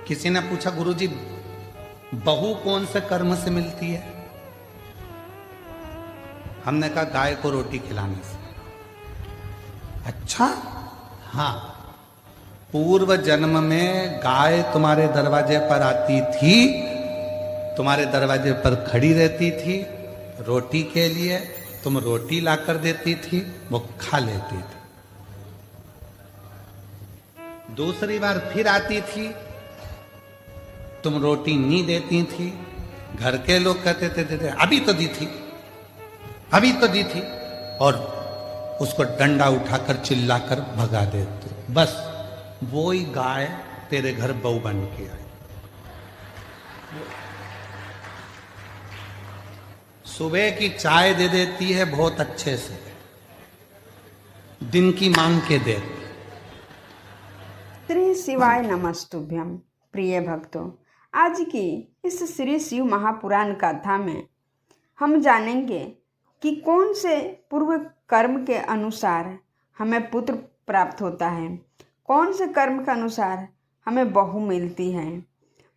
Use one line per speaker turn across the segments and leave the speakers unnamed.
किसी ने पूछा गुरुजी बहू कौन से कर्म से मिलती है? हमने कहा गाय को रोटी खिलाने से। अच्छा, हाँ, पूर्व जन्म में गाय तुम्हारे दरवाजे पर आती थी, तुम्हारे दरवाजे पर खड़ी रहती थी रोटी के लिए, तुम रोटी लाकर देती थी, वो खा लेती थी। दूसरी बार फिर आती थी, तुम रोटी नहीं देती थी, घर के लोग कहते थे अभी तो दी थी, अभी तो दी थी, और उसको डंडा उठाकर चिल्लाकर भगा देते। बस वो ही गाय तेरे घर बहू बन के आई। सुबह की चाय दे देती है बहुत अच्छे से, दिन की मांग के दे।
श्री शिवाय नमस्तुभ्यम। प्रिय भक्तों, आज की इस श्री शिव महापुराण कथा में हम जानेंगे कि कौन से पूर्व कर्म के अनुसार हमें पुत्र प्राप्त होता है, कौन से कर्म के अनुसार हमें बहू मिलती है,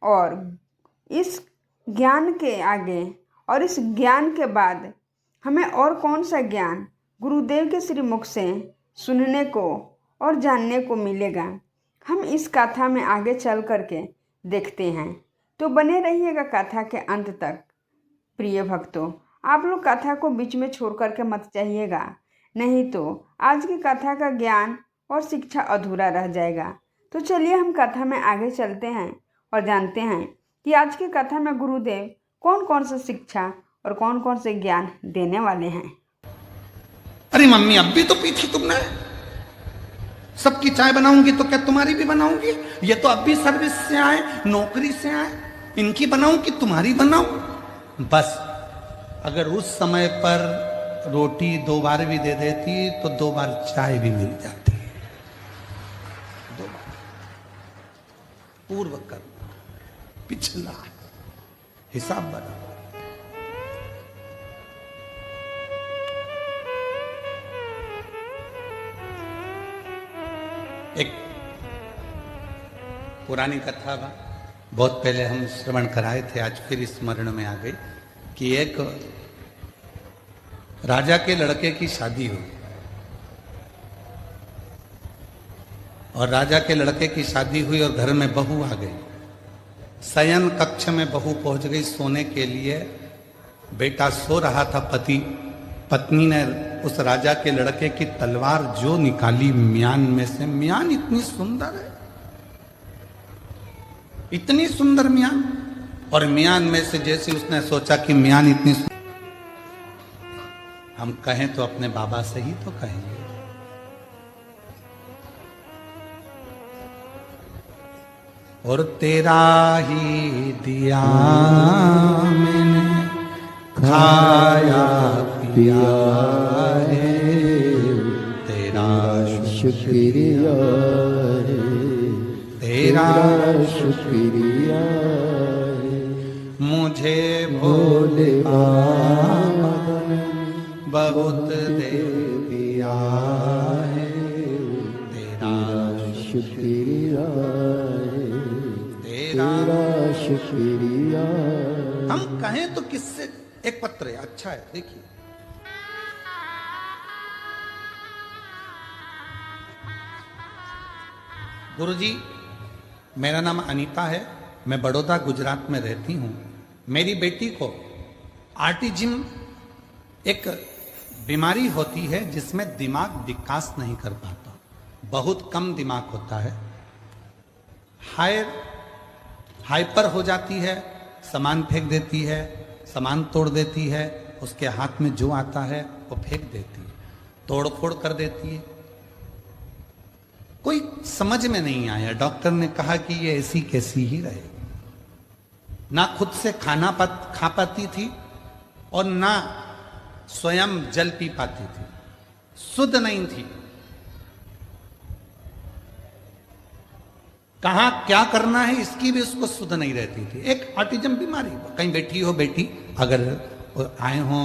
और इस ज्ञान के आगे और इस ज्ञान के बाद हमें और कौन सा ज्ञान गुरुदेव के श्री मुख से सुनने को और जानने को मिलेगा। हम इस कथा में आगे चल करके देखते हैं, तो बने रहिएगा कथा के अंत तक। प्रिय भक्तों, आप लोग कथा को बीच में छोड़ करके मत जाइएगा, नहीं तो आज की कथा का ज्ञान और शिक्षा अधूरा रह जाएगा। तो चलिए हम कथा में आगे चलते हैं और जानते हैं कि आज की कथा में गुरुदेव कौन कौन सा शिक्षा और कौन कौन से ज्ञान देने वाले हैं।
अरे मम्मी, अब भी तो पी थी तुमने। सबकी चाय बनाऊंगी तो क्या तुम्हारी भी बनाऊंगी? ये तो अब भी सर्विस से आए, नौकरी से आए, इनकी बनाऊं कि तुम्हारी बनाऊं? बस अगर उस समय पर रोटी 2 बार भी दे देती तो 2 बार चाय भी मिल जाती। 2 बार पूर्व कर्म, पिछला हिसाब बना। एक पुरानी कथा बा, बहुत पहले हम श्रवण कराए थे, आज फिर स्मरण में आ गई कि एक राजा के लड़के की शादी हुई और राजा के लड़के की शादी हुई और घर में बहू आ गई। शयन कक्ष में बहू पहुंच गई सोने के लिए। बेटा सो रहा था, पत्नी ने उस राजा के लड़के की तलवार जो निकाली म्यान में से। म्यान इतनी सुंदर है, इतनी सुंदर म्यान, और म्यान में से जैसे उसने सोचा कि म्यान इतनी हम कहें तो अपने बाबा से ही तो कहेंगे। और तेरा ही दिया मैंने खाया पिया है, तेरा
शुक्रिया है,
तेरा
शुक्रिया है,
मुझे भोले बाबा बहुत दे दिया है, तेरा
शुक्रिया है,
तेरा
शुक्रिया।
हम कहें तो किससे? एक पत्र है, अच्छा है, देखिए। गुरुजी, मेरा नाम अनीता है, मैं बड़ौदा गुजरात में रहती हूँ। मेरी बेटी को ऑटिज्म एक बीमारी होती है जिसमें दिमाग विकास नहीं कर पाता, बहुत कम दिमाग होता है, हाइपर हो जाती है, सामान फेंक देती है, सामान तोड़ देती है, उसके हाथ में जो आता है वो फेंक देती है, तोड़ फोड़ कर देती है। कोई समझ में नहीं आया, डॉक्टर ने कहा कि ये ऐसी कैसी ही रहेगी। ना खुद से खा पाती थी और ना स्वयं जल पी पाती थी, शुद्ध नहीं थी। कहां क्या करना है इसकी भी उसको शुद्ध नहीं रहती थी। एक ऑटिज्म बीमारी। कहीं बैठी हो बेटी, अगर आए हो,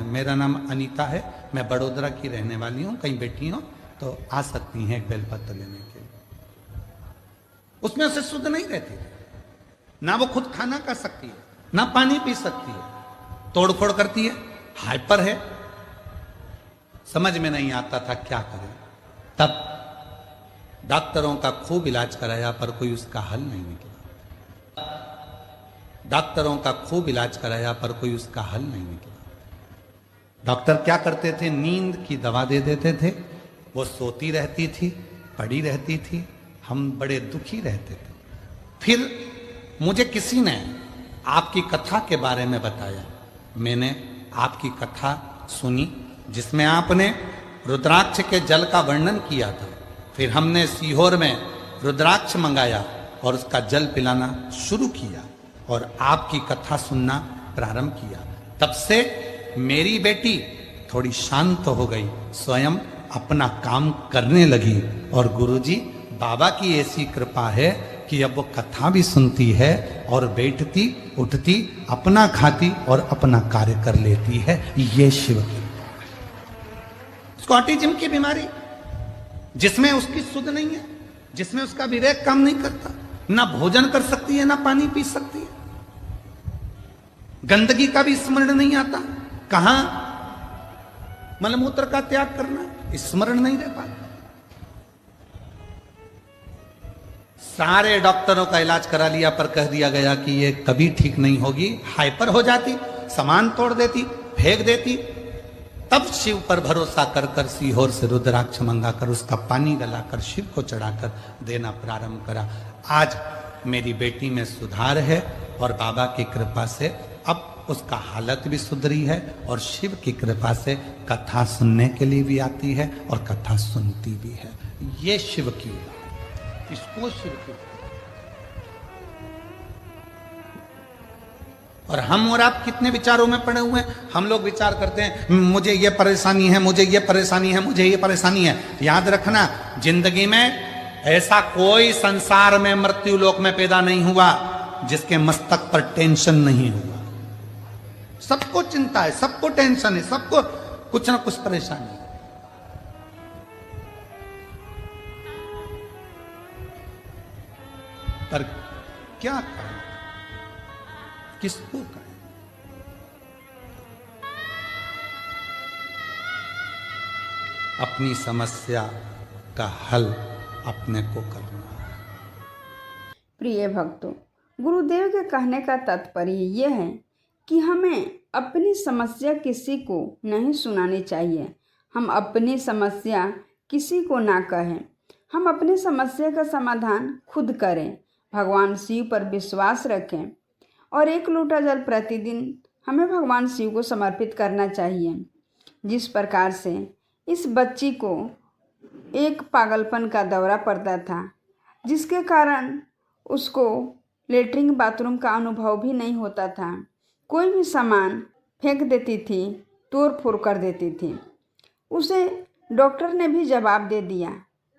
मेरा नाम अनीता है, मैं बड़ोदरा की रहने वाली हूं, कहीं बैठी हो तो आ सकती हैं एक बेलपत्र लेने के लिए। उसमें उसे शुद्ध नहीं रहती थी। ना वो खुद खाना खा सकती है, ना पानी पी सकती है, तोड़फोड़ करती है, हाइपर है। समझ में नहीं आता था क्या करें। तब डॉक्टरों का खूब इलाज कराया पर कोई उसका हल नहीं निकला। डॉक्टरों का खूब इलाज कराया पर कोई उसका हल नहीं निकला। डॉक्टर क्या करते थे, नींद की दवा दे देते थे, वो सोती रहती थी, पड़ी रहती थी, हम बड़े दुखी रहते थे। फिर मुझे किसी ने आपकी कथा के बारे में बताया। मैंने आपकी कथा सुनी जिसमें आपने रुद्राक्ष के जल का वर्णन किया था। फिर हमने सीहोर में रुद्राक्ष मंगाया और उसका जल पिलाना शुरू किया और आपकी कथा सुनना प्रारंभ किया। तब से मेरी बेटी थोड़ी शांत हो गई, स्वयं अपना काम करने लगी। और गुरुजी बाबा की ऐसी कृपा है कि अब वो कथा भी सुनती है और बैठती उठती, अपना खाती और अपना कार्य कर लेती है। ये शिव की स्कॉटिज्म की बीमारी जिसमें उसकी सुध नहीं है, जिसमें उसका विवेक काम नहीं करता, ना भोजन कर सकती है, ना पानी पी सकती है, गंदगी का भी स्मरण नहीं आता, कहां मलमूत्र का त्याग करना स्मरण नहीं रह पाता। सारे डॉक्टरों का इलाज करा लिया पर कह दिया गया कि ये कभी ठीक नहीं होगी, हाइपर हो जाती, सामान तोड़ देती, फेंक देती। तब शिव पर भरोसा कर कर सीहोर से रुद्राक्ष मंगाकर उसका पानी गलाकर शिव को चढ़ाकर देना प्रारंभ करा। आज मेरी बेटी में सुधार है और बाबा की कृपा से अब उसका हालत भी सुधरी है और शिव की कृपा से कथा सुनने के लिए भी आती है और कथा सुनती भी है। ये शिव की बात, इसको शिव की। और हम और आप कितने विचारों में पड़े हुए हैं। हम लोग विचार करते हैं मुझे ये परेशानी है, मुझे ये परेशानी है, मुझे ये परेशानी है। याद रखना, जिंदगी में ऐसा कोई संसार में मृत्यु लोक में पैदा नहीं हुआ जिसके मस्तक पर टेंशन नहीं हुआ। सबको चिंता है, सबको टेंशन है, सबको कुछ ना कुछ परेशानी है। पर क्या करें, किसको करें? अपनी समस्या का हल अपने को करना है।
प्रिय भक्तों, गुरुदेव के कहने का तात्पर्य यह है कि हमें अपनी समस्या किसी को नहीं सुनानी चाहिए। हम अपनी समस्या किसी को ना कहें, हम अपनी समस्या का समाधान खुद करें। भगवान शिव पर विश्वास रखें और 1 लोटा जल प्रतिदिन हमें भगवान शिव को समर्पित करना चाहिए। जिस प्रकार से इस बच्ची को एक पागलपन का दौरा पड़ता था, जिसके कारण उसको लेटरिन बाथरूम का अनुभव भी नहीं होता था, कोई भी सामान फेंक देती थी, तोड़ फोड़ कर देती थी। उसे डॉक्टर ने भी जवाब दे दिया,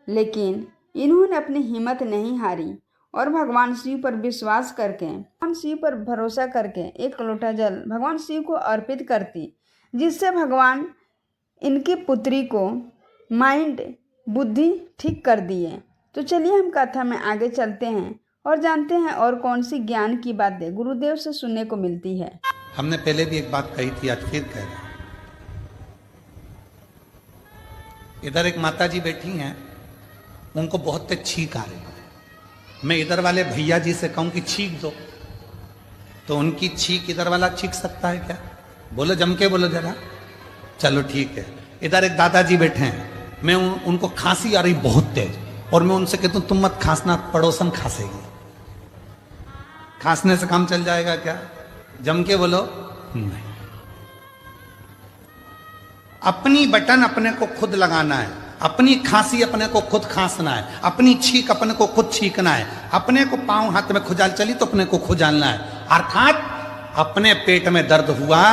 लेकिन इन्होंने अपनी हिम्मत नहीं हारी और भगवान शिव पर विश्वास करके, भगवान शिव पर भरोसा करके 1 लोटा जल भगवान शिव को अर्पित करती, जिससे भगवान इनकी पुत्री को माइंड बुद्धि ठीक कर दिए। तो चलिए हम कथा में आगे चलते हैं और जानते हैं और कौन सी ज्ञान की बातें गुरुदेव से सुनने को मिलती है।
हमने पहले भी एक बात कही थी, आज फिर कह रहे हैं। इधर एक माता जी बैठी हैं, उनको बहुत तेज छींक आ रही है। मैं इधर वाले भैया जी से कहूं कि छींक दो, तो उनकी छींक इधर वाला छींक सकता है क्या? बोलो, जम के बोलो जरा। चलो ठीक है। इधर एक दादाजी बैठे हैं, मैं उनको खांसी आ रही बहुत तेज, और मैं उनसे कहता हूं तुम मत खांसना, पड़ोसन खांसेगी। खांसने से काम चल जाएगा क्या? जम के बोलो नहीं। अपनी बटन अपने को खुद लगाना है, अपनी खांसी अपने को खुद खांसना है, अपनी छींक अपने को खुद छींकना है, अपने को पांव हाथ में खुजाल चली तो अपने को खुजालना है। अर्थात अपने पेट में दर्द हुआ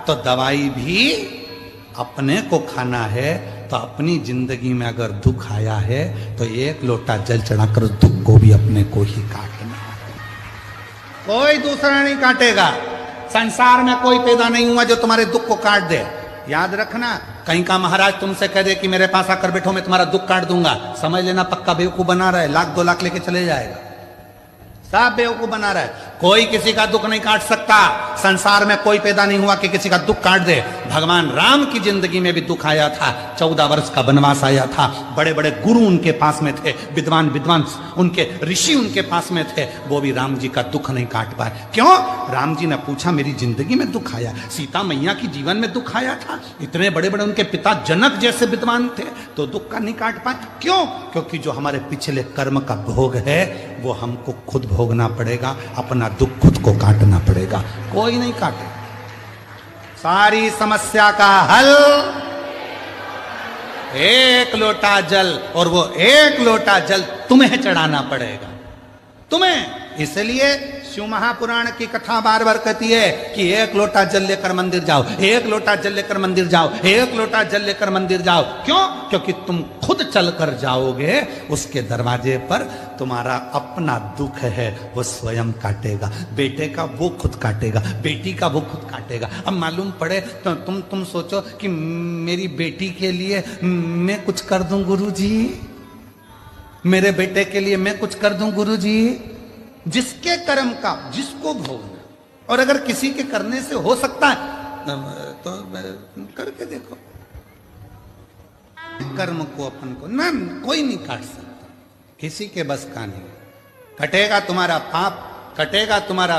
तो दवाई भी अपने को खाना है। तो अपनी जिंदगी में अगर दुख आया है तो 1 लोटा जल चढ़ाकर उस दुख को भी अपने को ही काटना है, कोई दूसरा नहीं काटेगा। संसार में कोई पैदा नहीं हुआ जो तुम्हारे दुख को काट दे। याद रखना, कहीं का महाराज तुमसे कह दे कि मेरे पास आकर बैठो, मैं तुम्हारा दुख काट दूंगा, समझ लेना पक्का बेवकूफ बना रहा है, 1 लाख 2 लाख लेके चले जाएगा। सब बेवकूफ बना रहा है। कोई किसी का दुख नहीं काट सकता। संसार में कोई पैदा नहीं हुआ कि किसी का दुख काट दे। भगवान राम की जिंदगी में भी दुख आया था, 14 वर्ष का वनवास आया था, बड़े बड़े गुरु उनके पास में थे, विद्वान विद्वान उनके ऋषि उनके पास में थे, वो भी राम जी का दुख नहीं काट पाए। क्यों? राम जी ने पूछा मेरी जिंदगी में दुख आया, सीता मैया की जीवन में दुख आया था, इतने बड़े बड़े उनके पिता जनक जैसे विद्वान थे, तो दुख का नहीं काट पाए। क्यों? क्योंकि जो हमारे पिछले कर्म का भोग है वो हमको खुद भोगना पड़ेगा, अपना दुख खुद को काटना पड़ेगा, कोई नहीं काटे। सारी समस्या का हल एक लोटा जल, और वो एक लोटा जल तुम्हें चढ़ाना पड़ेगा, तुम्हें। इसलिए शिव महापुराण की कथा बार बार कहती है कि एक लोटा जल लेकर मंदिर जाओ, एक लोटा जल लेकर मंदिर जाओ, एक लोटा जल लेकर मंदिर जाओ। क्यों? क्योंकि तुम खुद चलकर जाओगे, उसके दरवाजे पर तुम्हारा अपना दुख है वो स्वयं काटेगा, बेटे का वो खुद काटेगा, बेटी का वो खुद काटेगा। अब मालूम पड़े तो तुम सोचो कि मेरी बेटी के लिए मैं कुछ कर दूं गुरुजी, मेरे बेटे के लिए मैं कुछ कर दूं गुरुजी। जिसके कर्म का जिसको भोगना, और अगर किसी के करने से हो सकता है तो करके देखो। कर्म को अपन को ना कोई नहीं काट सकता, किसी के बस का नहीं। कटेगा तुम्हारा पाप, कटेगा तुम्हारा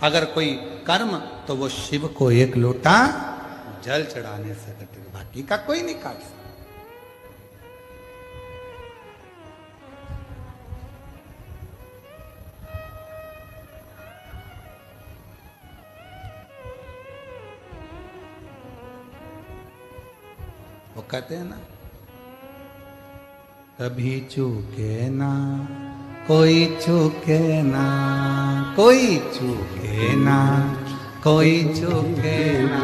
अगर कोई कर्म, तो वो शिव को एक लोटा जल चढ़ाने से कटेगा, बाकी का कोई नहीं काट सकता। वो कहते हैं ना, कभी चूके ना कोई चूके ना, कोई चूके ना कोई चूके ना,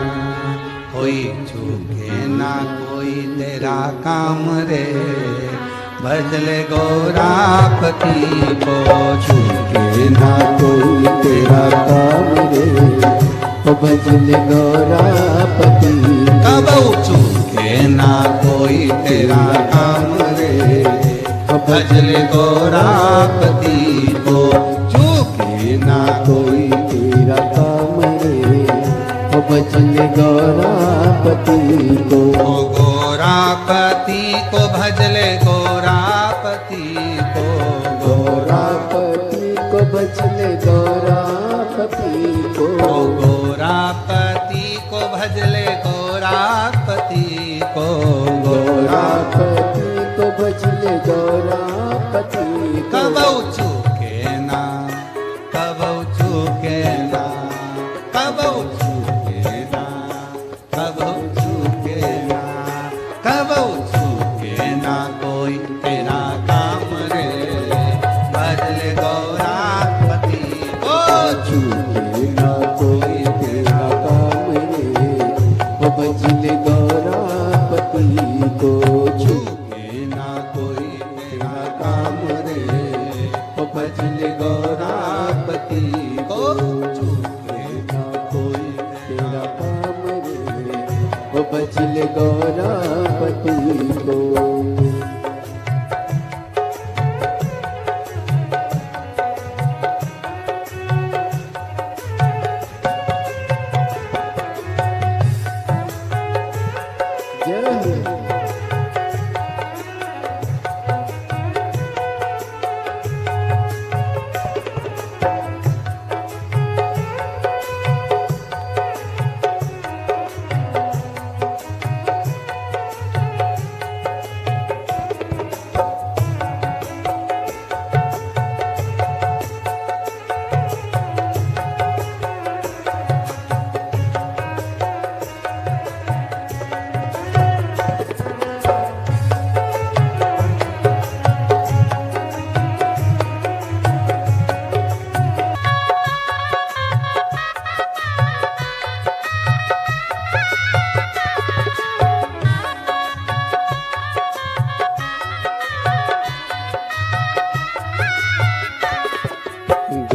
कोई चूके ना कोई तेरा काम रे, भजले गौरापति को।
चूके ना कोई तेरा काम रे, भजले गौरापति।
कब चूके ना कोई तेरा काम रे, भजले गौरापति को।
चूके ना कोई तेरा काम रे, भजले गौरापति को।
गौरापति को भजले गौरापति को,
गौरापति को भजले गौरापति को।
गौरापति को भजले गौरापति को,
गौरापति को भजले गौरापति को।
कबौ चूके ना, कबौ चूके ना, कबौ चूके ना, कबौ चूके ना, कबौ चूके ना कोई तेरा काम रे, भजले गौरापति को।
चूके ना कोई तेरा काम रे, भजले गौरापति को।
चूके ना कोई तेरा काम रे, भजले गौरापति को। चूके
ना कोई तेरा काम रे, भजले गौरापति को।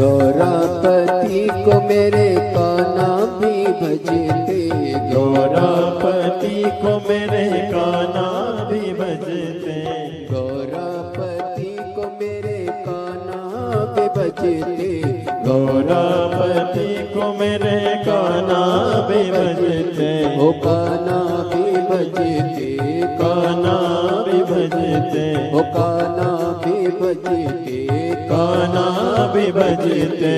गौरापति को मेरे काना भी भजते,
गौरापति को मेरे काना भी भजते,
गौरापति को मेरे काना भी भजते,
गौरापति को मेरे कान्हा भी भजते,
ओ कान्हा भी भजते,
कान्हा भी भजते,
ओ कान्हा भी भजते,
कान्हा भी भजते,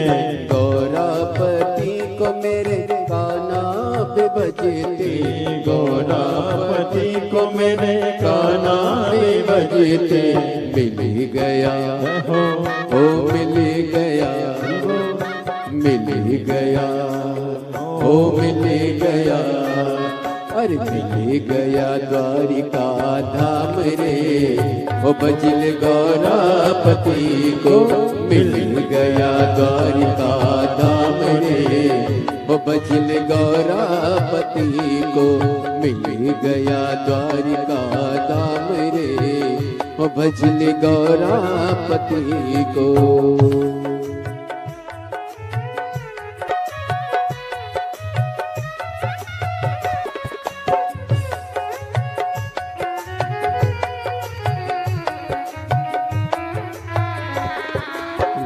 गौरापति को मेरे कान्हा भी भजते,
गौरापति को मेरे कान्हा भी भजते।
मिल गया ओ मिल गया, मिल गया ओ मिल गया, अरे मिल गया द्वारिका धाम रे, ओ बजल गौरापति को मिल गया द्वारिका धाम रे, ओ बजल गौरापति को मिल गया द्वारिका धाम रे, ओ बजल गौरापति को।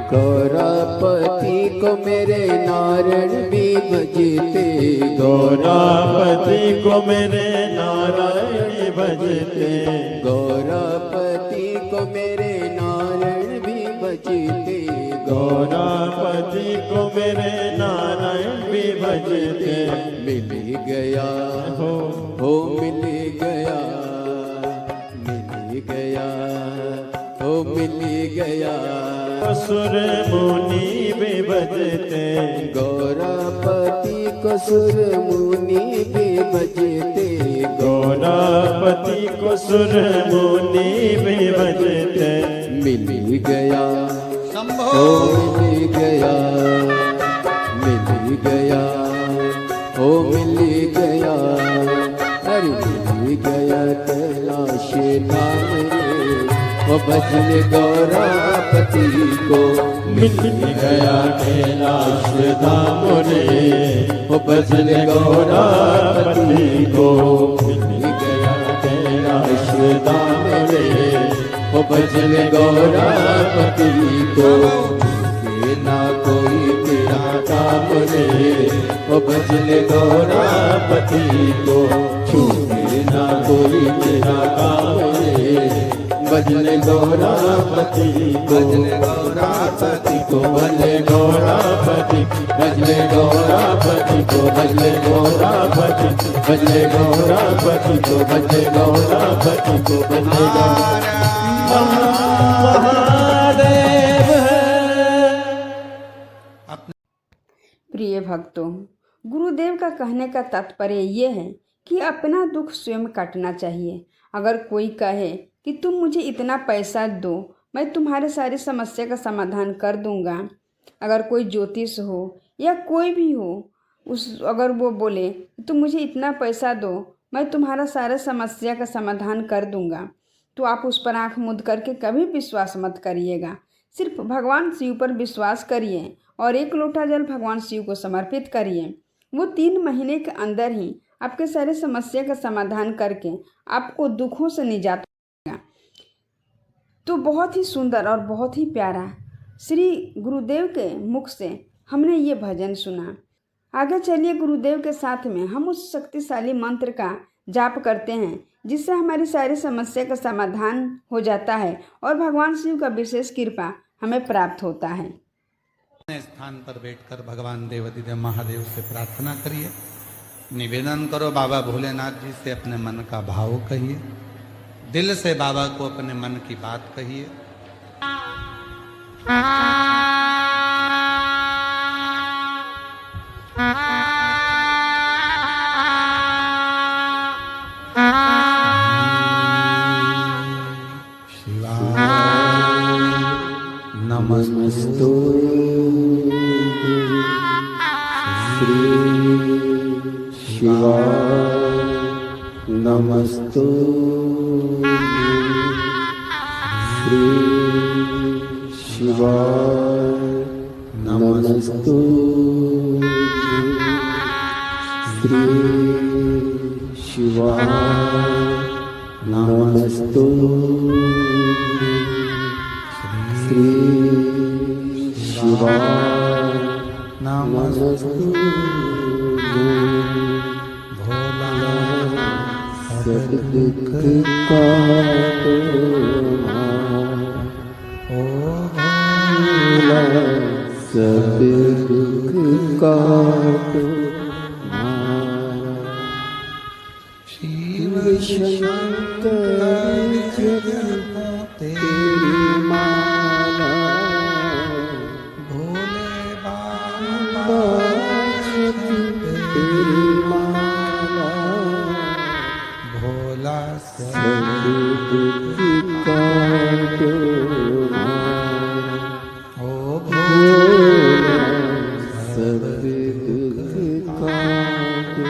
गौरापति को मेरे नारायण भी भजते,
गौरापति को मेरे नारायण भजते,
गौरापति को मेरे नारायण भी भजते,
गौरापति को मेरे नारायण भी भजते।
मिल गया हो मिल गया, मिल गया हो मिल गया,
सुर मुनि भी भजते,
गौरापति को सुर मुनि भी भजते,
गौरापति को सुर मुनि भी भजते।
मिल गया
शंभो
ओ मिल गया, मिल गया ओ मिल गया, अरे मिल गया कैलाश धाम रे, ओ भजन गौरापति को
मिल गया कैलाश धाम रे, ओ भजन गौरापति को मिल गया कैलाश धाम रे,
ओ भजन गौरापति को, के ना कोई तेरा काम रे, ओ भजन गौरापति को, छूटे ना कोई तेरा काम रे, भजन गौरापति को, भजन गौरापति को, भजन गौरापति, भजन गौरापति को, भजन गौरापति, भजन गौरापति को, भजन गौरापति को, भजन महादेव।
प्रिय भक्तों, गुरुदेव का कहने का तात्पर्य ये है कि अपना दुख स्वयं काटना चाहिए। अगर कोई कहे कि तुम मुझे इतना पैसा दो, मैं तुम्हारे सारी समस्या का समाधान कर दूंगा, अगर कोई ज्योतिष हो या कोई भी हो, अगर वो बोले तुम मुझे इतना पैसा दो, मैं तुम्हारा सारा समस्या का समाधान कर दूंगा, तो आप उस पर आंख मूंद करके कभी विश्वास मत करिएगा। सिर्फ भगवान शिव पर विश्वास करिए और 1 लोटा जल भगवान शिव को समर्पित करिए। वो 3 महीने के अंदर ही आपके सारे समस्या का समाधान करके आपको दुखों से निजात देगा। तो बहुत ही सुंदर और बहुत ही प्यारा श्री गुरुदेव के मुख से हमने ये भजन सुना। आगे चलिए गुरुदेव के साथ में हम उस शक्तिशाली मंत्र का जाप करते हैं, जिससे हमारी सारी समस्या का समाधान हो जाता है और भगवान शिव का विशेष कृपा हमें प्राप्त होता है।
अपने स्थान पर बैठकर भगवान देवाधिदेव महादेव से प्रार्थना करिए, निवेदन करो, बाबा भोलेनाथ जी से अपने मन का भाव कहिए, दिल से बाबा को अपने मन की बात कहिए।
नमस्तु श्री शिवाय, नमस्तु श्री शिवाय, नमस्तु श्री शिवाय, नमस्तु श्री शिवाय, नमस्तु
भोला
सब दुख काटो
ओ
भोला सब दुख काटो
शिव
शंकर तेरी माला
भोले बाबा
तेरी माला
भोला
सब दुख काटो
ओ
भोला सब दुख काटो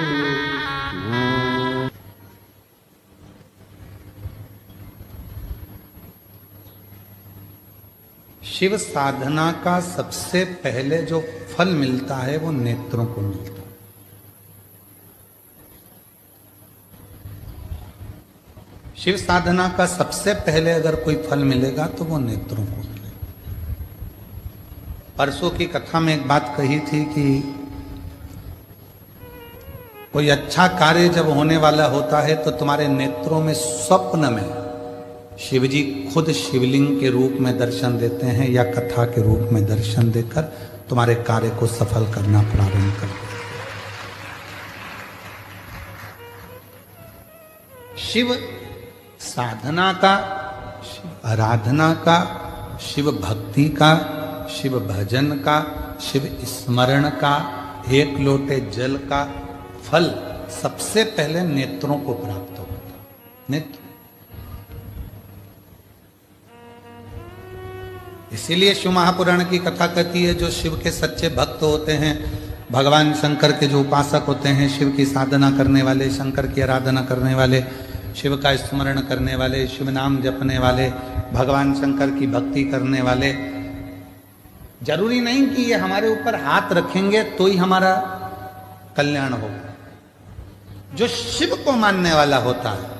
शिव साधना का सबसे पहले जो फल मिलता है वो नेत्रों को मिलता है। शिव साधना का सबसे पहले अगर कोई फल मिलेगा तो वो नेत्रों को मिलेगा। परसों की कथा में एक बात कही थी कि कोई अच्छा कार्य जब होने वाला होता है तो तुम्हारे नेत्रों में स्वप्न में शिवजी खुद शिवलिंग के रूप में दर्शन देते हैं या कथा के रूप में दर्शन देकर तुम्हारे कार्य को सफल करना प्रारंभ कर देते हैं। शिव साधना का, शिव आराधना का, शिव भक्ति का, शिव भजन का, शिव स्मरण का, एक लोटे जल का फल सबसे पहले नेत्रों को प्राप्त होता है। नेत्र इसीलिए शिव महापुराण की कथा कहती है जो शिव के सच्चे भक्त होते हैं, भगवान शंकर के जो उपासक होते हैं, शिव की साधना करने वाले, शंकर की आराधना करने वाले, शिव का स्मरण करने वाले, शिव नाम जपने वाले, भगवान शंकर की भक्ति करने वाले, जरूरी नहीं कि ये हमारे ऊपर हाथ रखेंगे तो ही हमारा कल्याण होगा। जो शिव को मानने वाला होता है,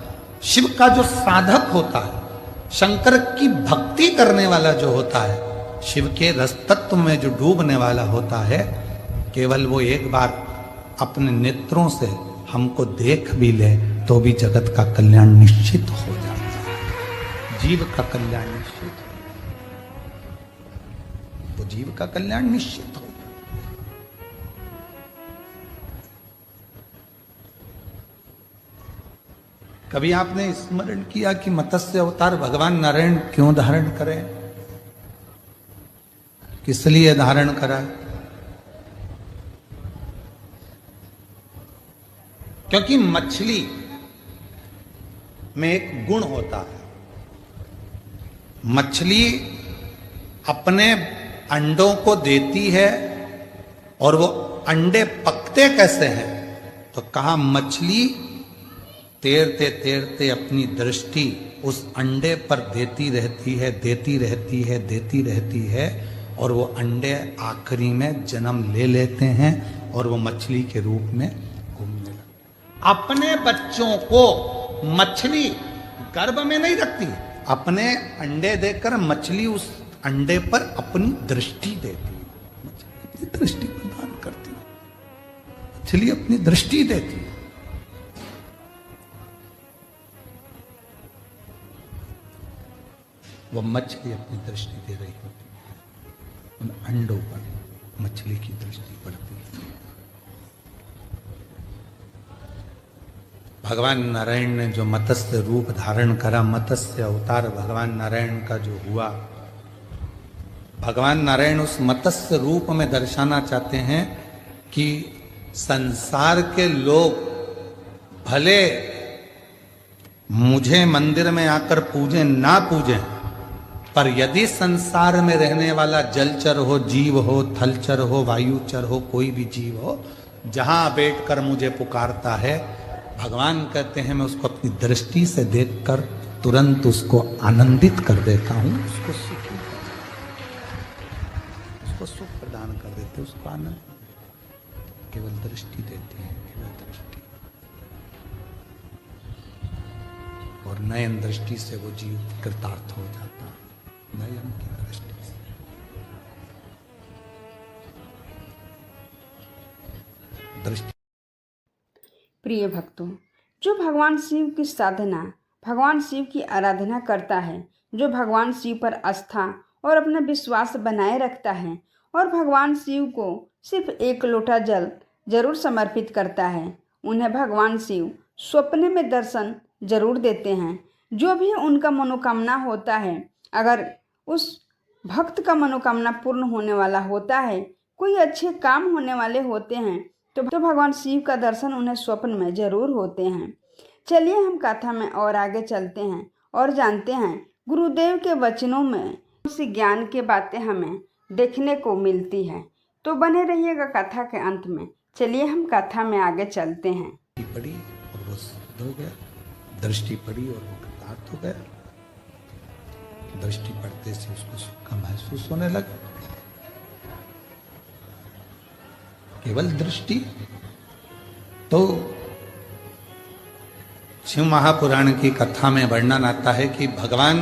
शिव का जो साधक होता है, शंकर की भक्ति करने वाला जो होता है, शिव के रस तत्व में जो डूबने वाला होता है, केवल वो एक बार अपने नेत्रों से हमको देख भी ले तो भी जगत का कल्याण निश्चित हो जाता है। जीव का कल्याण निश्चित हो, तो जीव का कल्याण निश्चित हो। कभी आपने स्मरण किया कि मत्स्य अवतार भगवान नारायण क्यों धारण करें, किस लिए धारण करा? क्योंकि मछली में एक गुण होता है, मछली अपने अंडों को देती है और वो अंडे पकते कैसे हैं? तो कहा मछली तैरते तैरते अपनी दृष्टि उस अंडे पर देती रहती है, देती रहती है, देती रहती है, और वो अंडे आखिरी में जन्म ले लेते हैं और वो मछली के रूप में घूमने लगते। अपने बच्चों को मछली गर्भ में नहीं रखती, अपने अंडे देकर मछली उस अंडे पर अपनी दृष्टि देती है, अपनी दृष्टि प्रदान करती है, मछली अपनी दृष्टि देती है। वो मछली अपनी दृष्टि दे रही होती है, उन अंडों पर मछली की दृष्टि पड़ती है। भगवान नारायण ने जो मत्स्य रूप धारण करा, मत्स्य अवतार भगवान नारायण का जो हुआ, भगवान नारायण उस मत्स्य रूप में दर्शाना चाहते हैं कि संसार के लोग भले मुझे मंदिर में आकर पूजें ना पूजें, पर यदि संसार में रहने वाला जलचर हो, जीव हो, थलचर हो, वायुचर हो, कोई भी जीव हो, जहां बैठकर मुझे पुकारता है, भगवान कहते हैं मैं उसको अपनी दृष्टि से देखकर तुरंत उसको आनंदित कर देता हूं, उसको सुख प्रदान कर देते, उसको आनंद, केवल दृष्टि देती है, केवल दृष्टि, और नयन दृष्टि से वो जीव कृतार्थ हो जाता है, नयन की दृष्टि से। दृष्टि।
प्रिय भक्तों, जो भगवान शिव की साधना, भगवान शिव की आराधना करता है, जो भगवान शिव पर आस्था और अपना विश्वास बनाए रखता है और भगवान शिव को सिर्फ एक लोटा जल जरूर समर्पित करता है, उन्हें भगवान शिव स्वप्न में दर्शन जरूर देते हैं। जो भी उनका मनोकामना होता है, अगर उस भक्त का मनोकामना पूर्ण होने वाला होता है, कोई अच्छे काम होने वाले होते हैं, तो भगवान शिव का दर्शन उन्हें स्वप्न में जरूर होते हैं। चलिए हम कथा में और आगे चलते हैं और जानते हैं गुरुदेव के वचनों में उसी ज्ञान की बातें हमें देखने को मिलती है। तो बने रहिएगा कथा के अंत में। चलिए हम कथा में आगे चलते हैं।
पड़ी और वो सिद्ध हो गया, दृष्टि पड़ी और वो कृतार्थ हो गया। दृष्टि पड़ते से उसको सुख का महसूस होने लगा। केवल दृष्टि। तो शिव महापुराण की कथा में वर्णन आता है कि भगवान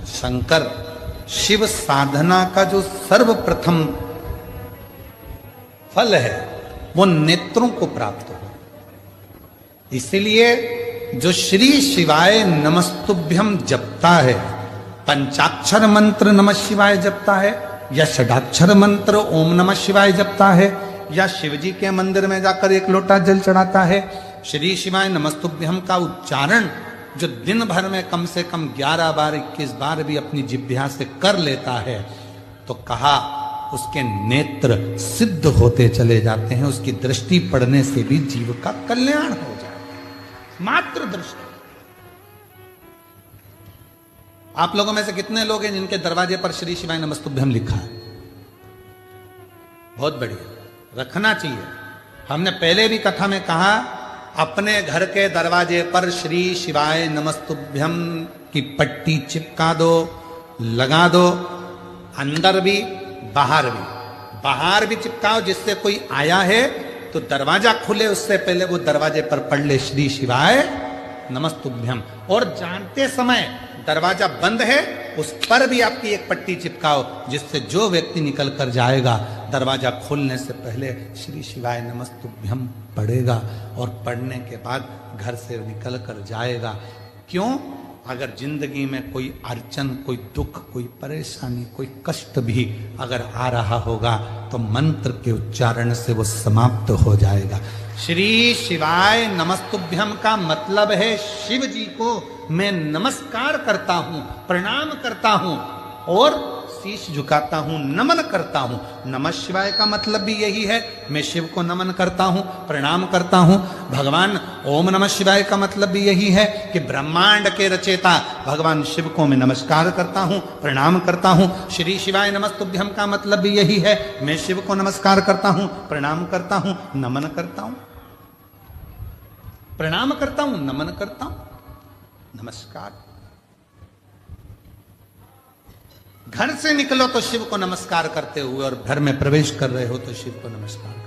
शंकर शिव साधना का जो सर्वप्रथम फल है वो नेत्रों को प्राप्त हो। इसीलिए जो श्री शिवाय नमस्तुभ्यम जपता है, पंचाक्षर मंत्र नमः शिवाय जपता है, या षडाक्षर मंत्र ओम नमः शिवाय जपता है, या शिवजी के मंदिर में जाकर एक लोटा जल चढ़ाता है, श्री शिवाय नमस्तुभ्यम का उच्चारण जो दिन भर में कम से कम 11 बार 21 बार भी अपनी जिह्वा से कर लेता है, तो कहा उसके नेत्र सिद्ध होते चले जाते हैं। उसकी दृष्टि पड़ने से भी जीव का कल्याण हो जाता है। मात्र दृष्टि। आप लोगों में से कितने लोग हैं जिनके दरवाजे पर श्री शिवाय नमस्तुभ्यम लिखा है? बहुत बढ़िया, रखना चाहिए। हमने पहले भी कथा में कहा, अपने घर के दरवाजे पर श्री शिवाय नमस्तुभ्यम की पट्टी चिपका दो, लगा दो। अंदर भी बाहर भी चिपकाओ, जिससे कोई आया है तो दरवाजा खुले उससे पहले वो दरवाजे पर पढ़ ले श्री शिवाय नमस्तुभ्यम। और जानते समय दरवाजा बंद है उस पर भी आपकी एक पट्टी चिपकाओ, जिससे जो व्यक्ति निकल कर जाएगा दरवाजा खोलने से पहले श्री शिवाय नमस्तुभ्यम पढ़ेगा और पढ़ने के बाद घर से निकल कर जाएगा। क्यों? अगर जिंदगी में कोई अड़चन, कोई दुख, कोई परेशानी, कोई कष्ट भी अगर आ रहा होगा तो मंत्र के उच्चारण से वो समाप्त हो जाएगा। श्री शिवाय नमस्तुभ्यम का मतलब है शिव जी को मैं नमस्कार करता हूं, प्रणाम करता हूं और शीश झुकाता हूं, नमन करता हूं। नमः शिवाय का मतलब भी यही है, मैं शिव को नमन करता हूं, प्रणाम करता हूं। भगवान ओम नमः शिवाय का मतलब भी यही है कि ब्रह्मांड के रचयिता भगवान शिव को मैं नमस्कार करता हूं, प्रणाम करता हूं। श्री शिवाय नमस्तुभ्यम का मतलब भी यही है, मैं शिव को नमस्कार करता हूं, प्रणाम करता हूं, नमन करता हूं, प्रणाम करता हूं, नमन करता हूं, नमस्कार। घर से निकलो तो शिव को नमस्कार करते हुए और घर में प्रवेश कर रहे हो तो शिव को नमस्कार करो।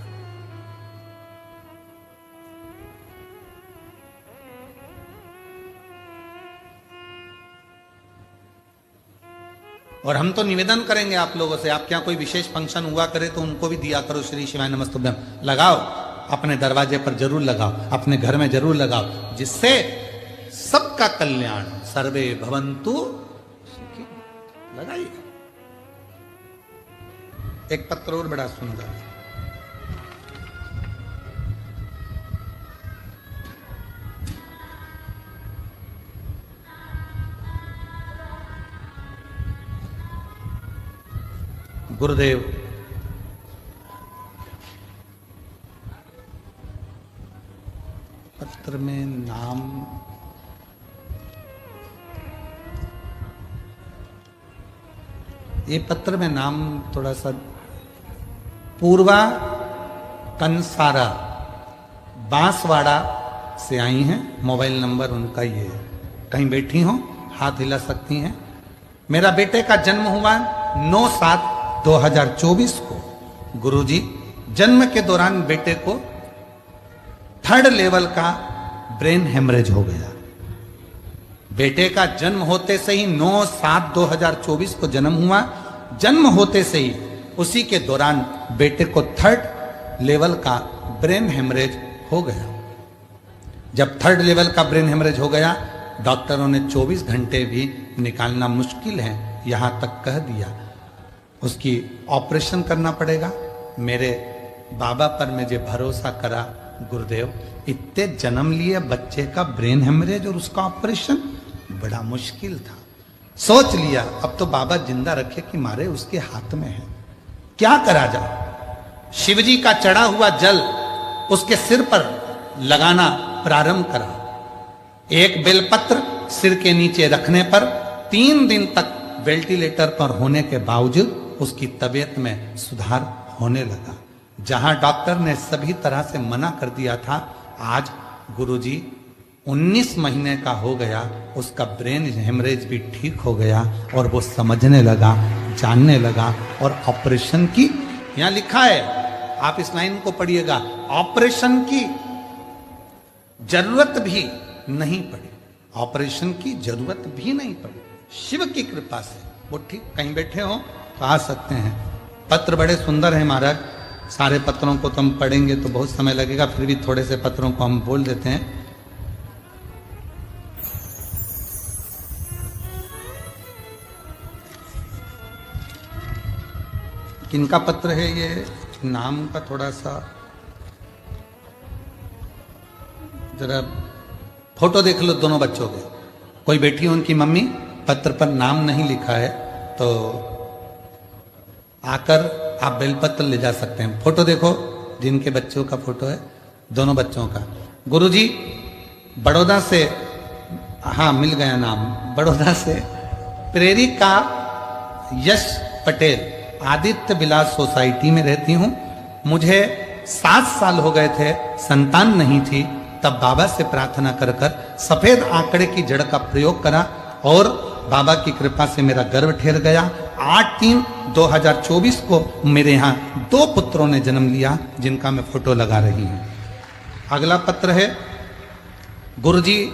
और हम तो निवेदन करेंगे आप लोगों से, आपके यहां कोई विशेष फंक्शन हुआ करे तो उनको भी दिया करो श्री शिवाय नमस्तुभ्यम। लगाओ, अपने दरवाजे पर जरूर लगाओ, अपने घर में जरूर लगाओ, जिससे सबका कल्याण। सर्वे भवन्तु सुखी। लगाइए। एक पत्र और बड़ा सुंदर है। गुरुदेव पत्र में नाम ये पत्र में नाम थोड़ा सा पूर्वा कंसारा बांसवाड़ा से आई हैं। मोबाइल नंबर उनका ये है, कहीं बैठी हो हाथ हिला सकती हैं। मेरा बेटे का जन्म हुआ 9/7/2024 को। गुरुजी, जन्म के दौरान बेटे को 3rd लेवल का ब्रेन हेमरेज हो गया। बेटे का जन्म होते से ही 9/7/2024 को जन्म हुआ। जन्म होते से ही उसी के दौरान बेटे को 3rd लेवल का ब्रेन हेमरेज हो गया। जब 3rd लेवल का ब्रेन हेमरेज हो गया, डॉक्टरों ने 24 घंटे भी निकालना मुश्किल है यहां तक कह दिया, उसकी ऑपरेशन करना पड़ेगा। मेरे बाबा पर मुझे भरोसा करा गुरुदेव, इतने जन्म लिए बच्चे का ब्रेन हेमरेज और उसका ऑपरेशन बड़ा मुश्किल था। सोच लिया अब तो बाबा जिंदा रखे कि मारे उसके हाथ में है, क्या करा जाए। शिवजी का चढ़ा हुआ जल उसके सिर पर लगाना प्रारंभ करा। एक बेलपत्र सिर के नीचे रखने पर 3 दिन तक वेंटिलेटर पर होने के बावजूद उसकी तबीयत में सुधार होने लगा। जहां डॉक्टर ने सभी तरह से मना कर दिया था, आज गुरुजी 19 महीने का हो गया, उसका ब्रेन हेमरेज भी ठीक हो गया और वो समझने लगा, जानने लगा। और ऑपरेशन की, यहां लिखा है, आप इस लाइन को पढ़िएगा, ऑपरेशन की जरूरत भी नहीं पड़ी, ऑपरेशन की जरूरत भी नहीं पड़ी। शिव की कृपा से वो ठीक, कहीं बैठे हो तो आ सकते हैं। पत्र बड़े सुंदर हैं महाराज, सारे पत्रों को तो हम पढ़ेंगे तो बहुत समय लगेगा, फिर भी थोड़े से पत्रों को हम बोल देते हैं। किनका पत्र है ये, नाम का थोड़ा सा जरा फोटो देख लो दोनों बच्चों के। कोई बैठी हो उनकी मम्मी, पत्र पर नाम नहीं लिखा है तो आकर आप बेलपत्र ले जा सकते हैं। फोटो देखो, जिनके बच्चों का फोटो है, दोनों बच्चों का। गुरुजी बड़ौदा से, हाँ मिल गया नाम, बड़ौदा से प्रेरिका यश पटेल, आदित्य विलास सोसाइटी में रहती हूँ। मुझे 7 साल हो गए थे, संतान नहीं थी, तब बाबा से प्रार्थना कर कर सफेद आंकड़े की जड़ का प्रयोग करा और बाबा की कृपा से मेरा गर्भ ठहर गया। 8/3/2024 को मेरे यहाँ 2 पुत्रों ने जन्म लिया, जिनका मैं फोटो लगा रही हूँ। अगला पत्र है, गुरुजी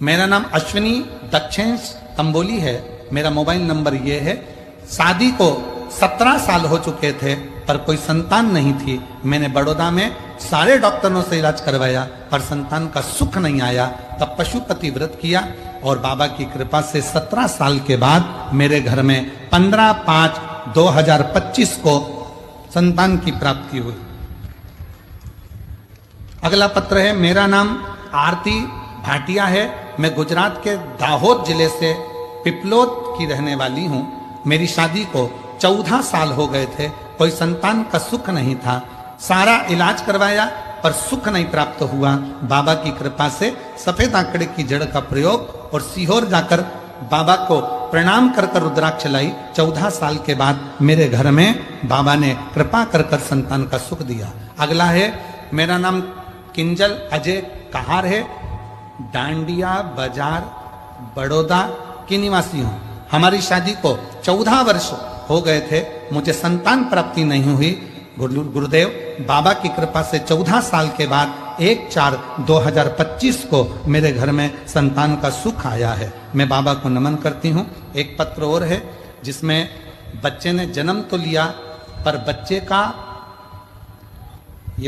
मेरा नाम अश्विनी दक्षिण तंबोली है, मेरा मोबाइल नंबर ये है। शादी को 17 साल हो चुके थे पर कोई संतान नहीं थी। मैंने बड़ौदा में सारे डॉक्टरों से इलाज करवाया पर संतान का सुख नहीं आया। तब पशुपति व्रत किया और बाबा की कृपा से 17 साल के बाद मेरे घर में 15/5/2025 को संतान की प्राप्ति हुई। अगला पत्र है, मेरा नाम आरती भाटिया है, मैं गुजरात के दाहोद जिले से पिपलोद की रहने वाली हूँ। मेरी शादी को 14 साल हो गए थे, कोई संतान का सुख नहीं था। सारा इलाज करवाया पर सुख नहीं प्राप्त हुआ। बाबा की कृपा से सफेद आंकड़े की जड़ का प्रयोग और सीहोर जाकर बाबा को प्रणाम कर कर रुद्राक्ष लाई। 14 साल के बाद मेरे घर में बाबा ने कृपा कर कर संतान का सुख दिया। अगला है, मेरा नाम किंजल अजय कहार है, डांडिया बाजार बड़ौदा की निवासी हूँ। हमारी शादी को 14 वर्ष हो गए थे, मुझे संतान प्राप्ति नहीं हुई। गुरुदेव बाबा की कृपा से 14 साल के बाद 1/4/2025 को मेरे घर में संतान का सुख आया है। मैं बाबा को नमन करती हूँ। एक पत्र और है जिसमें बच्चे ने जन्म तो लिया पर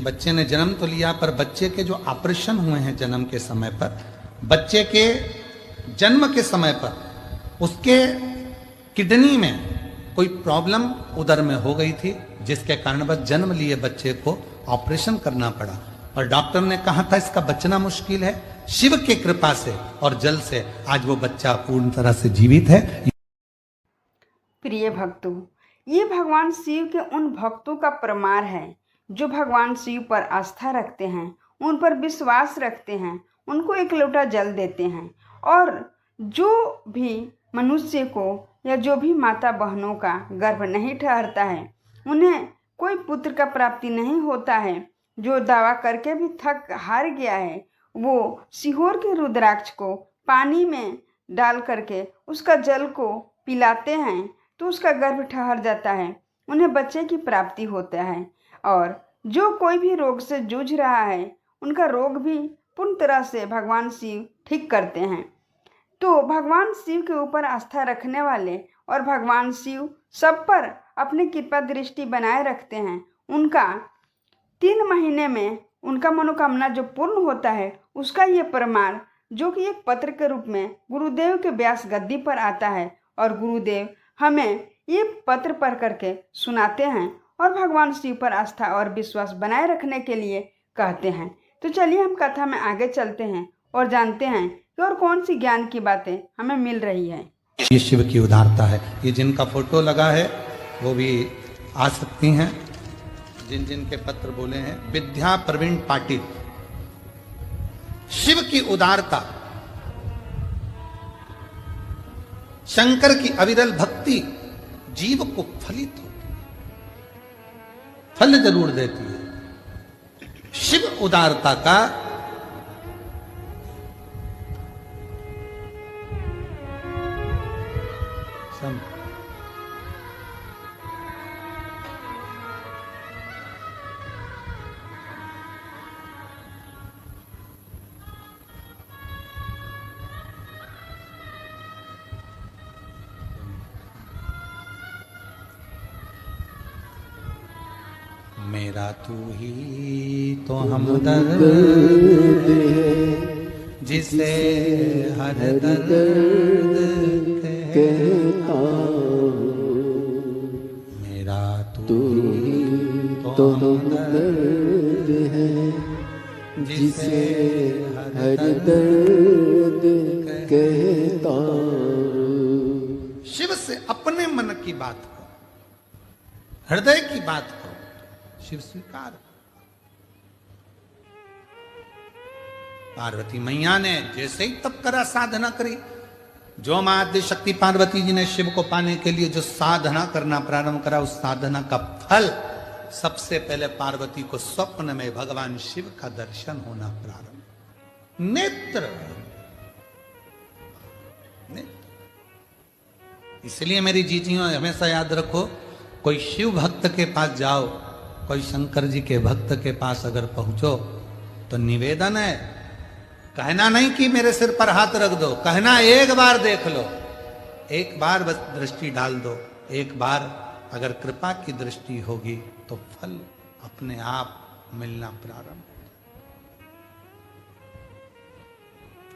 बच्चे ने जन्म तो लिया पर बच्चे के जो ऑपरेशन हुए हैं जन्म के समय पर, बच्चे के जन्म के समय पर उसके किडनी में कोई प्रॉब्लम उधर में हो गई थी, जिसके कारण बस जन्म लिए बच्चे को ऑपरेशन करना पड़ा और डॉक्टर ने कहा था इसका बचना मुश्किल है। शिव की कृपा से और जल से आज वो बच्चा पूर्ण तरह से जीवित है।
प्रिय भक्तों, ये भगवान शिव के उन भक्तों का प्रमाण है जो भगवान शिव पर आस्था रखते हैं, उन पर विश्वास रखते हैं, उनको एक लोटा जल देते हैं। और जो भी मनुष्य को या जो भी माता बहनों का गर्भ नहीं ठहरता है, उन्हें कोई पुत्र का प्राप्ति नहीं होता है, जो दावा करके भी थक हार गया है, वो सीहोर के रुद्राक्ष को पानी में डाल करके उसका जल को पिलाते हैं तो उसका गर्भ ठहर जाता है, उन्हें बच्चे की प्राप्ति होता है। और जो कोई भी रोग से जूझ रहा है, उनका रोग भी पूर्ण तरह से भगवान शिव ठीक करते हैं। तो भगवान शिव के ऊपर आस्था रखने वाले और भगवान शिव सब पर अपनी कृपा दृष्टि बनाए रखते हैं, उनका 3 महीने में उनका मनोकामना जो पूर्ण होता है, उसका ये प्रमाण जो कि एक पत्र के रूप में गुरुदेव के व्यास गद्दी पर आता है, और गुरुदेव हमें ये पत्र पढ़ करके सुनाते हैं और भगवान शिव पर आस्था और विश्वास बनाए रखने के लिए कहते हैं। तो चलिए हम कथा में आगे चलते हैं और जानते हैं कि और कौन सी ज्ञान की बातें हमें मिल रही है।
ये शिव की उदारता है। ये जिनका फोटो लगा है वो भी आ सकती हैं, जिन जिन के पत्र बोले हैं। विद्या प्रवीण पाटिल। शिव की उदारता, शंकर की अविरल भक्ति जीव को फलित होती है, फल जरूर देती है। शिव उदारता का मेरा तू ही तो हमदर्द है, जिसे हर दर्द कहता मेरा तू ही तो हमदर्द है, जिसे हर दर्द कहता। शिव से अपने मन की बात को, हृदय की बात को शिव स्वीकार। पार्वती मैया ने जैसे ही तप करा, साधना करी, जो मां आद्य शक्ति पार्वती जी ने शिव को पाने के लिए जो साधना करना प्रारंभ करा, उस साधना का फल सबसे पहले पार्वती को स्वप्न में भगवान शिव का दर्शन होना प्रारंभ। नेत्र, इसलिए मेरी जीजियों हमेशा याद रखो, कोई शिव भक्त के पास जाओ, कोई शंकर जी के भक्त के पास अगर पहुंचो तो निवेदन है, कहना नहीं कि मेरे सिर पर हाथ रख दो, कहना एक बार देख लो, एक बार बस दृष्टि डाल दो। एक बार अगर कृपा की दृष्टि होगी तो फल अपने आप मिलना प्रारंभ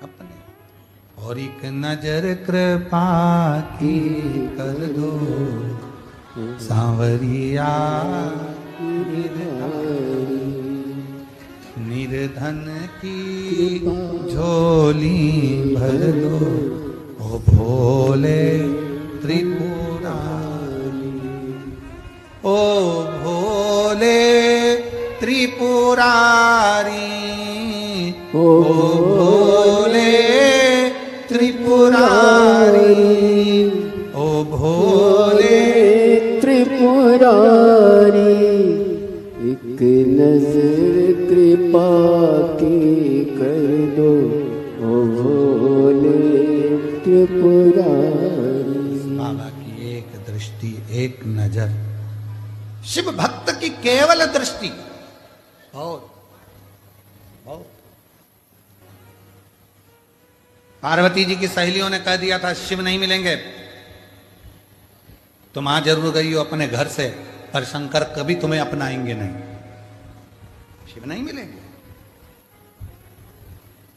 अपने। और एक नजर कृपा की कर दो सांवरिया, निर्धन की झोली भर दो, ओ भोले त्रिपुरारी, ओ भोले त्रिपुरारी, ओ भोले त्रिपुरारी, ओ भोले
त्रिपुरारी। एक नजर कृपा की कर दो, ओ भोले त्रिपुरारी।
बाबा की एक दृष्टि, एक नजर, शिव भक्त की केवल दृष्टि, बहुत बहुत। पार्वती जी की सहेलियों ने कह दिया था शिव नहीं मिलेंगे, तुम आ जरूर गई हो अपने घर से, पर शंकर कभी तुम्हें अपनाएंगे नहीं, शिव नहीं मिलेंगे।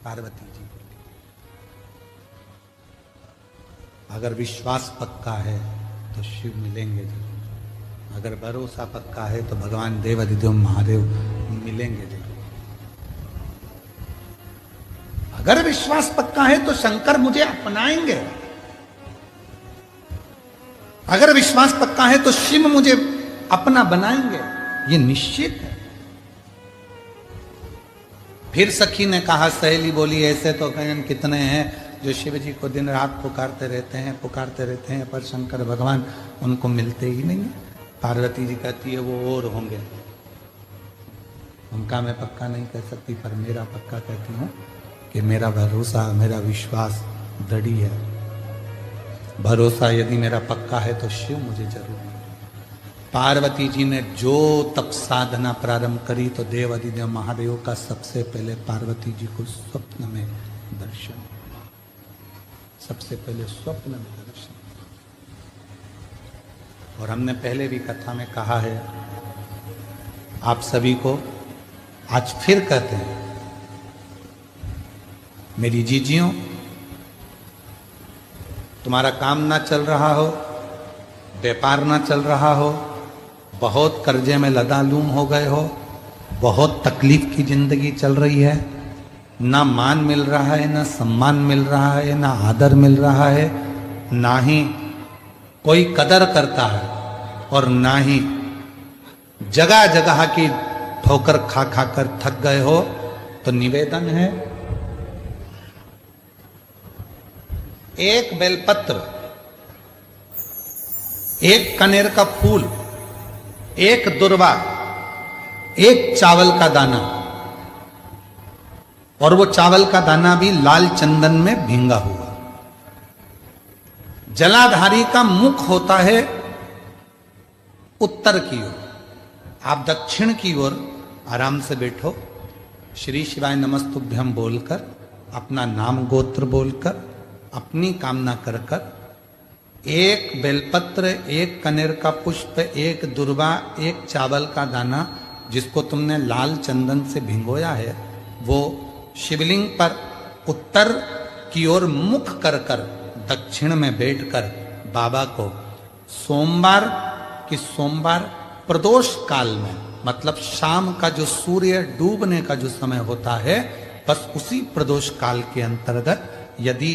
पार्वती जी अगर विश्वास पक्का है तो शिव मिलेंगे जरूर, अगर भरोसा पक्का है तो भगवान देवाधिदेव महादेव मिलेंगे जरूर। अगर विश्वास पक्का है तो शंकर मुझे अपनाएंगे, अगर विश्वास पक्का है तो शिव मुझे अपना बनाएंगे, ये निश्चित है। फिर सखी ने कहा, सहेली बोली, ऐसे तो कहीं कितने हैं जो शिव जी को दिन रात पुकारते रहते हैं, पर शंकर भगवान उनको मिलते ही नहीं। पार्वती जी कहती है वो और होंगे, उनका मैं पक्का नहीं कह सकती, पर मेरा पक्का कहती हूँ कि मेरा भरोसा, मेरा विश्वास दृढ़ है। भरोसा यदि मेरा पक्का है तो शिव मुझे जरूर मिलेगा। पार्वती जी ने जो तप साधना प्रारंभ करी तो देव अधिदेव महादेव का सबसे पहले पार्वती जी को स्वप्न में दर्शन, सबसे पहले स्वप्न में दर्शन। और हमने पहले भी कथा में कहा है, आप सभी को आज फिर कहते हैं, मेरी जीजियों, तुम्हारा काम ना चल रहा हो, व्यापार ना चल रहा हो, बहुत कर्जे में लदालूम हो गए हो, बहुत तकलीफ की जिंदगी चल रही है, ना मान मिल रहा है, ना सम्मान मिल रहा है, ना आदर मिल रहा है, ना ही कोई कदर करता है, और ना ही जगह जगह की ठोकर खा खा कर थक गए हो, तो निवेदन है, एक बेलपत्र, एक कनेर का फूल, एक दुर्वा, एक चावल का दाना, और वो चावल का दाना भी लाल चंदन में भींगा हुआ। जलाधारी का मुख होता है उत्तर की ओर, आप दक्षिण की ओर आराम से बैठो, श्री शिवाय नमस्तुभ्यम बोलकर, अपना नाम गोत्र बोलकर, अपनी कामना कर कर, एक बेलपत्र, एक कनेर का पुष्प, एक दुर्वा, एक चावल का दाना, जिसको तुमने लाल चंदन से भिंगोया है, वो शिवलिंग पर उत्तर की ओर मुख कर कर दक्षिण में बैठकर बाबा को सोमवार की सोमवार प्रदोष काल में, मतलब शाम का जो सूर्य डूबने का जो समय होता है, बस उसी प्रदोष काल के अंतर्गत यदि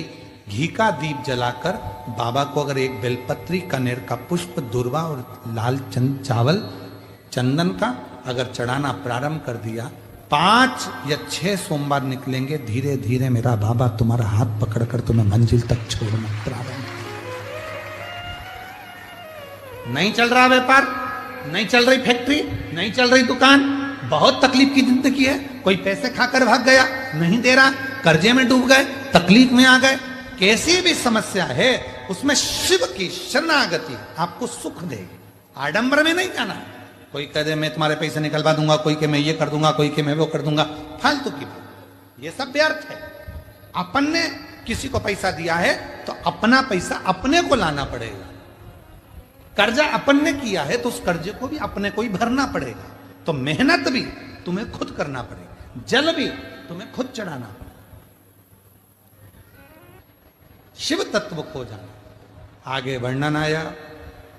घी का दीप जलाकर बाबा को अगर एक बेलपत्री, कनेर का पुष्प, दुर्वा और लाल चावल चंदन का अगर चढ़ाना प्रारंभ कर दिया, 5 या 6 सोमवार निकलेंगे, धीरे धीरे मेरा बाबा तुम्हारा हाथ पकड़कर तुम्हें मंजिल तक छोड़ना प्रारंभ। नहीं चल रहा व्यापार, नहीं चल रही फैक्ट्री, नहीं चल रही दुकान, बहुत तकलीफ की जिंदगी है, कोई पैसे खाकर भाग गया, नहीं दे रहा, कर्जे में डूब गए, तकलीफ में आ गए, कैसी भी समस्या है उसमें शिव की शरणागति आपको सुख देगी। आडंबर में नहीं जाना। कोई कह दे मैं तुम्हारे पैसे निकलवा दूंगा, कोई के मैं ये कर दूंगा, कोई के मैं वो कर दूंगा, फालतू की बात, ये सब व्यर्थ है। अपन ने किसी को पैसा दिया है तो अपना पैसा अपने को लाना पड़ेगा। कर्जा अपन ने किया है तो उस कर्जे को भी अपने को ही भरना पड़ेगा। तो मेहनत भी तुम्हें खुद करना पड़ेगा, जल भी तुम्हें खुद चढ़ाना पड़ेगा। शिव तत्व खो जाना। आगे वर्णन आया,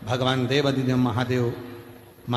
भगवान देव अधिदेव महादेव